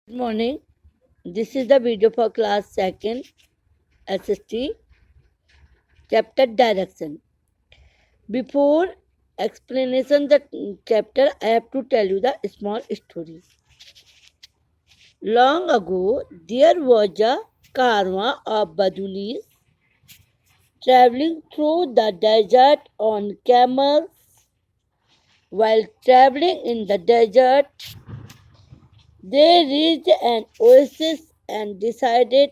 Good morning. This is the video for class 2nd SST chapter direction. Before explanation the chapter, I have to tell you the small story. Long ago, there was a caravan of Badunis traveling through the desert on camels. While traveling in the desert, they reached an oasis and decided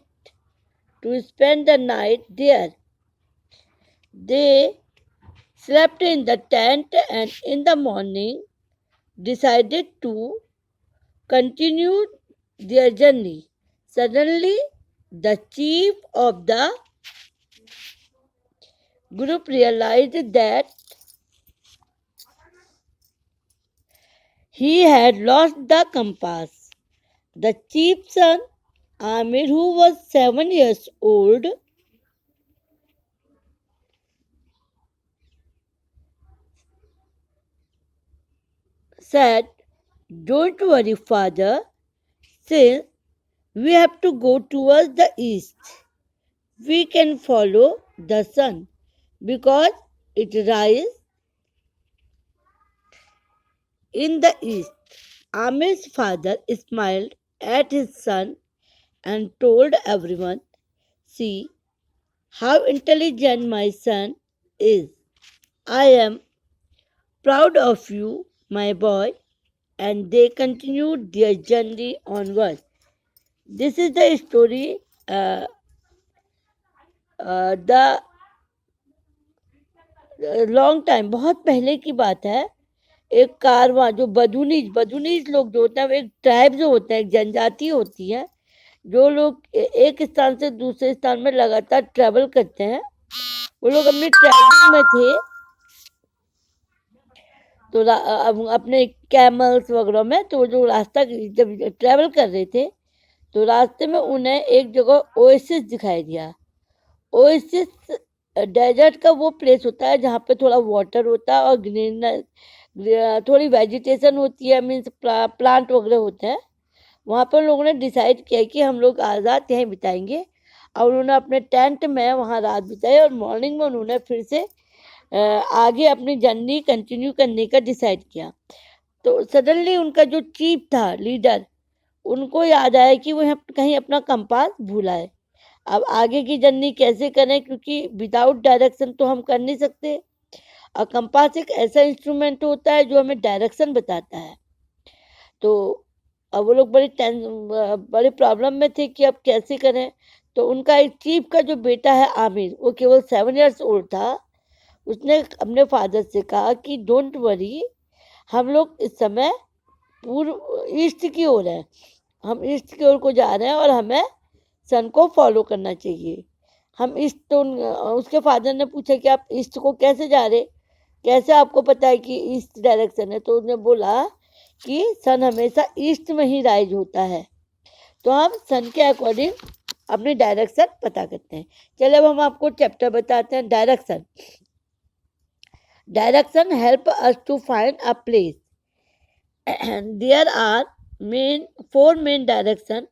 to spend the night there. They slept in the tent and in the morning decided to continue their journey. Suddenly, the chief of the group realized that he had lost the compass. The chief's son, Amir, who was 7 years old, said, "Don't worry, father, since we have to go towards the east. We can follow the sun because it rises in the east." Amir's father smiled at his son and told everyone, "See how intelligent my son is. I am proud of you, my boy." And they continued their journey onward. This is the story. The long time, बहुत पहले की बात है। एक कारवां जो बदूनीज लोग जो होते हैं, वो एक ट्राइब जो होता है, एक जनजाति होती है, जो लोग एक स्थान से दूसरे स्थान में लगातार ट्रैवल करते हैं। वो लोग अपनी ट्रैवलिंग में थे, तो अपने कैमल्स वगैरह में, तो जो रास्ता जब ट्रैवल कर रहे थे, तो रास्ते में उन्हें एक जगह ओएसिस दिखाई दिया। ओएसिस डेजर्ट का वो प्लेस होता है जहाँ पे थोड़ा वाटर होता है और ग्रीन, थोड़ी वेजिटेशन होती है, मीन्स प्लांट वगैरह होते हैं। वहाँ पर लोगों ने डिसाइड किया कि हम लोग आज रात यहीं बिताएंगे, और उन्होंने अपने टेंट में वहाँ रात बिताई और मॉर्निंग में उन्होंने फिर से आगे अपनी जर्नी कंटिन्यू करने का डिसाइड किया। तो सडनली उनका जो चीफ था, लीडर, उनको याद आया कि वो कहीं अपना कंपास भूला है। अब आगे की जर्नी कैसे करें, क्योंकि विदाउट डायरेक्शन तो हम कर नहीं सकते, और कंपास एक ऐसा इंस्ट्रूमेंट होता है जो हमें डायरेक्शन बताता है। तो अब वो लोग बड़े प्रॉब्लम में थे कि अब कैसे करें। तो उनका एक चीफ का जो बेटा है आमिर, वो केवल 7 years ओल्ड था। उसने अपने फादर से कहा कि डोंट वरी, हम लोग इस समय पूर्व ईस्ट की ओर है, हम ईस्ट की ओर को जा रहे हैं और हमें सन को फॉलो करना चाहिए। हम ईस्ट, तो उसके फादर ने पूछा कि आप ईस्ट को कैसे जा रहे, कैसे आपको पता है कि ईस्ट डायरेक्शन है? तो उसने बोला कि सन हमेशा ईस्ट में ही राइज होता है, तो हम सन के अकॉर्डिंग अपनी डायरेक्शन पता करते हैं। चलिए अब हम आपको चैप्टर बताते हैं, direction. Direction help us to find a place. There are four main direction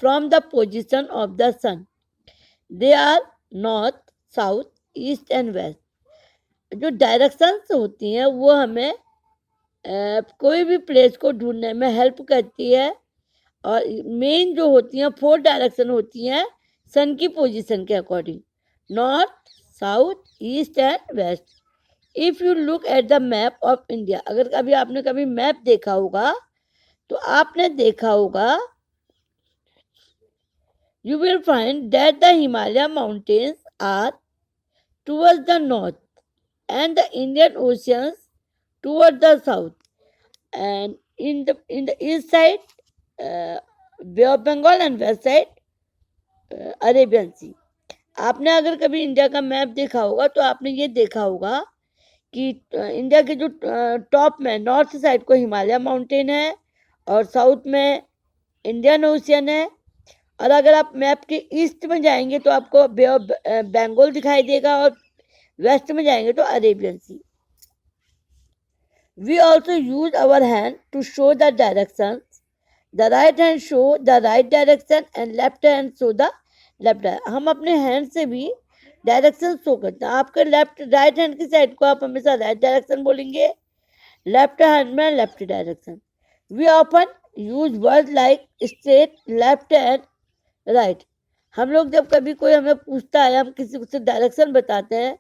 from the position of the sun. They are north, south, east and west. जो डायरेक्शंस होती हैं वो हमें कोई भी प्लेस को ढूंढने में हेल्प करती है, और मेन जो होती हैं 4 डायरेक्शन होती हैं सन की पोजीशन के according, north, south, east and west. If you look at the map of India, अगर कभी आपने कभी मैप देखा होगा तो आपने देखा होगा, you will find that the Himalaya mountains are towards the north and the Indian Oceans towards the south, and in the east side Bay of Bengal and west side Arabian Sea. आपने अगर कभी India का map देखा होगा तो आपने ये देखा होगा कि इंडिया के जो टॉप में नॉर्थ साइड को हिमालय माउंटेन है और साउथ में इंडियन ओशियन है, और अगर आप मैप के ईस्ट में जाएंगे तो आपको बे ऑफ बंगाल दिखाई देगा, और वेस्ट में जाएंगे तो Arabian Sea. We also use our hand to show the directions the right hand show the right direction and left hand show the left. हम अपने हैंड से भी डायरेक्शन शो करते हैं। आपके लेफ्ट राइट हैंड की साइड को आप हमेशा राइट डायरेक्शन बोलेंगे, लेफ्ट हैंड में left direction. We often use word like straight, left and right. हम लोग जब कभी कोई हमें पूछता है, हम किसी से डायरेक्शन बताते हैं,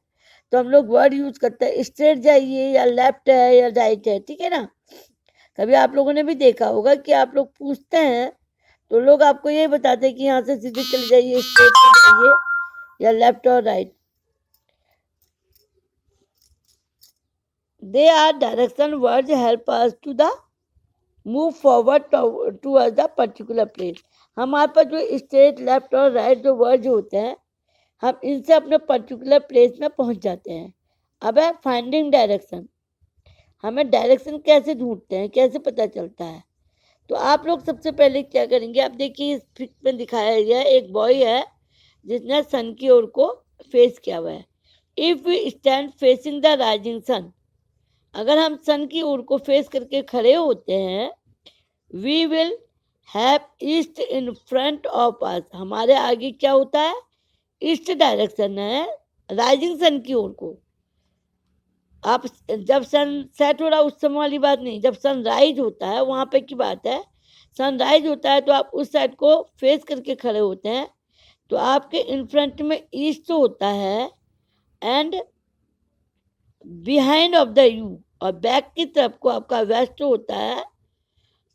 तो हम लोग वर्ड यूज करते हैं स्ट्रेट जाइए या लेफ्ट है या राइट है, ठीक है ना। कभी आप लोगों ने भी देखा होगा कि आप लोग पूछते हैं तो लोग आपको ये बताते हैं कि यहाँ से सीधे चले जाइए, स्ट्रेट जाइए या लेफ्ट और right. They are direction words help us to the move forward towards the particular place. हमारे पास जो स्ट्रेट, लेफ्ट और राइट जो वर्ड होते हैं, हम इनसे अपने पर्टिकुलर प्लेस में पहुंच जाते हैं। अब है फाइंडिंग डायरेक्शन। हमें डायरेक्शन कैसे ढूंढते हैं, कैसे पता चलता है। तो आप लोग सबसे पहले क्या करेंगे, आप देखिए इस पिक में दिखाया गया एक बॉय है जिसने सन की ओर को फेस किया हुआ है। If we stand facing the rising sun, अगर हम सन की ओर को फेस करके खड़े होते हैं, we will have east in front of us, हमारे आगे क्या होता है, ईस्ट डायरेक्शन है राइजिंग सन की ओर को। आप जब सन सेट हो रहा उस समय वाली बात नहीं, जब सनराइज होता है वहाँ पे की बात है। सनराइज होता है तो आप उस साइड को फेस करके खड़े होते हैं, तो आपके इन फ्रंट में ईस्ट होता है and behind of the you, और बैक की तरफ को आपका वेस्ट होता है।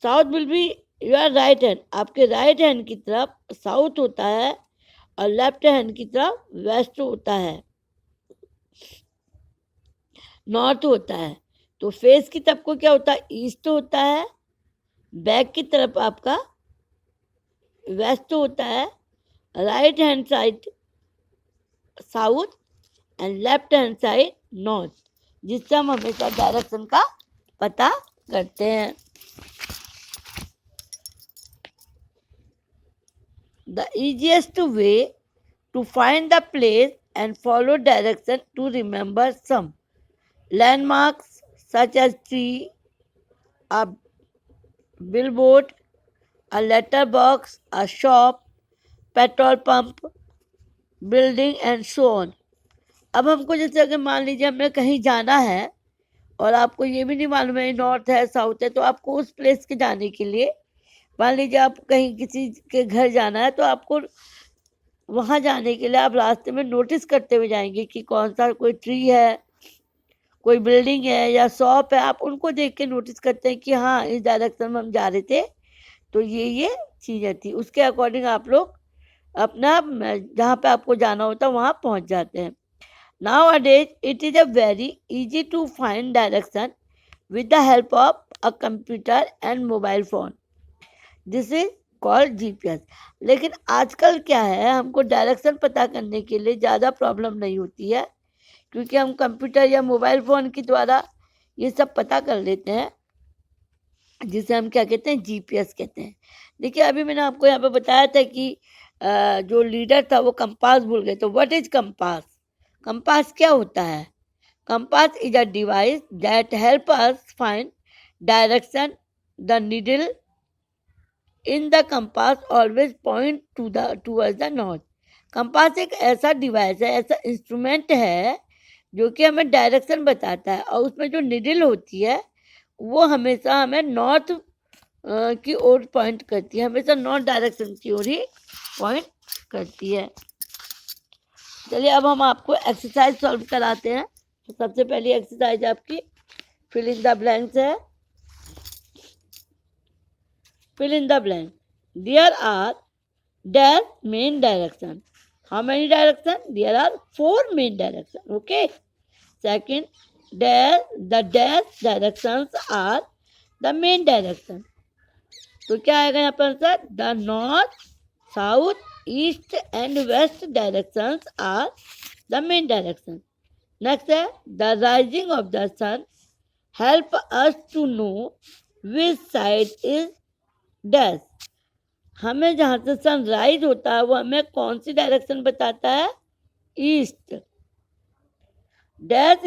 South will be your right hand, आपके राइट हैंड की तरफ साउथ होता है और लेफ्ट हैंड की तरफ वेस्ट होता है, नॉर्थ होता है। तो फेस की तरफ को क्या होता है, ईस्ट होता है, बैक की तरफ आपका वेस्ट होता है, right hand side south and left hand side north, जिससे हम हमेशा डायरेक्शन का पता करते हैं। The easiest way to find the place and follow direction to remember some landmarks such as tree, a billboard, a letterbox, a shop, petrol pump, building and so on. अब हमको जैसे अगर मान लीजिए हमें कहीं जाना है और आपको ये भी नहीं मालूम है नॉर्थ है साउथ है, तो आपको उस प्लेस के जाने के लिए, मान लीजिए आप कहीं किसी के घर जाना है, तो आपको वहाँ जाने के लिए आप रास्ते में नोटिस करते हुए जाएंगे कि कौन सा कोई ट्री है, कोई बिल्डिंग है या शॉप है। आप उनको देख के नोटिस करते हैं कि हाँ इस डायरेक्शन में हम जा रहे थे तो ये चीज़ें थी, उसके अकॉर्डिंग आप लोग अपना जहाँ पे आपको जाना होता है वहाँ पहुँच जाते हैं। Nowadays it is a very easy to find direction with the help of a computer and mobile phone. This is called GPS. लेकिन आजकल क्या है, हमको डायरेक्शन पता करने के लिए ज़्यादा प्रॉब्लम नहीं होती है, क्योंकि हम कंप्यूटर या मोबाइल फ़ोन के द्वारा ये सब पता कर लेते हैं, जिसे हम क्या कहते हैं, GPS कहते हैं। देखिए अभी मैंने आपको यहाँ पे बताया था कि जो लीडर था वो कंपास भूल गए, तो व्हाट इज कंपास? कंपास क्या होता है? Compass is a device that help us find direction. The needle in the compass always point towards the north. Compass एक ऐसा डिवाइस है, ऐसा इंस्ट्रूमेंट है जो कि हमें डायरेक्शन बताता है, और उसमें जो नीडल होती है वो हमेशा हमें नॉर्थ की ओर पॉइंट करती है, हमेशा नॉर्थ डायरेक्शन की ओर ही पॉइंट करती है। चलिए अब हम आपको एक्सरसाइज सॉल्व कराते हैं। तो सबसे पहली एक्सरसाइज आपकी फिल इन द ब्लैंक्स है। Fill in the blank. There are dash main direction. How many direction? There are 4 main direction. Okay. Second, the dash directions are the main direction. तो क्या आएगा यहाँ पर answer? The north, south, east and west directions are the main direction. Next है the rising of the sun help us to know which side is dash. हमें जहाँ से sun rise होता है वो हमें कौन सी डायरेक्शन बताता है? East. Dash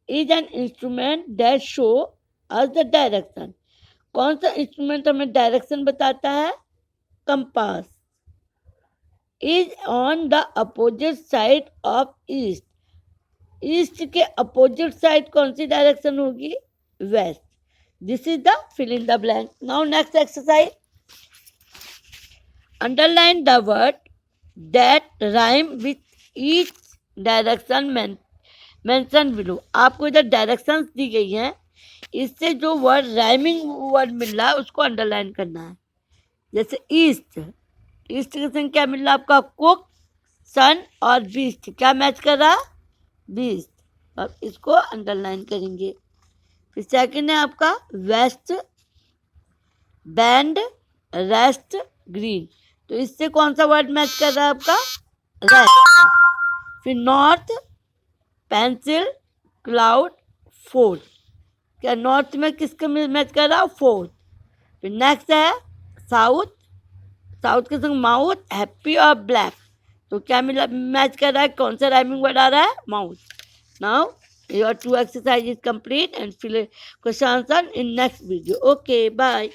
is an instrument that show us the direction. कौन सा इंस्ट्रूमेंट हमें डायरेक्शन बताता है? Compass. Is on the opposite side of east. East के अपोजिट साइड कौन सी डायरेक्शन होगी? West. This is the fill in the blank. Now next exercise, underline the word that rhyme with each direction mention below. आपको इधर directions दी गई हैं, इससे जो वर्ड राइमिंग वर्ड मिल रहा है उसको अंडरलाइन करना है। जैसे ईस्ट, ईस्ट के संग क्या मिल रहा है आपका? कुक, सन और बीस्ट। क्या मैच कर रहा? बीस्ट। अब इसको अंडरलाइन करेंगे। फिर सेकंड है आपका वेस्ट, बैंड, रेस्ट, ग्रीन। तो इससे कौन सा वर्ड मैच कर रहा है आपका? रेस्ट। फिर नॉर्थ, पेंसिल, क्लाउड, फोर्थ। क्या नॉर्थ में किसका मैच कर रहा है? फोर्थ। फिर नेक्स्ट है साउथ, साउथ के संग माउथ, हैप्पी और ब्लैक। तो क्या मिला मैच कर रहा है? कौन सा राइमिंग वर्ड आ रहा है? Mouth. Now your 2 exercise is complete and fill a question answer in next video. Okay, bye.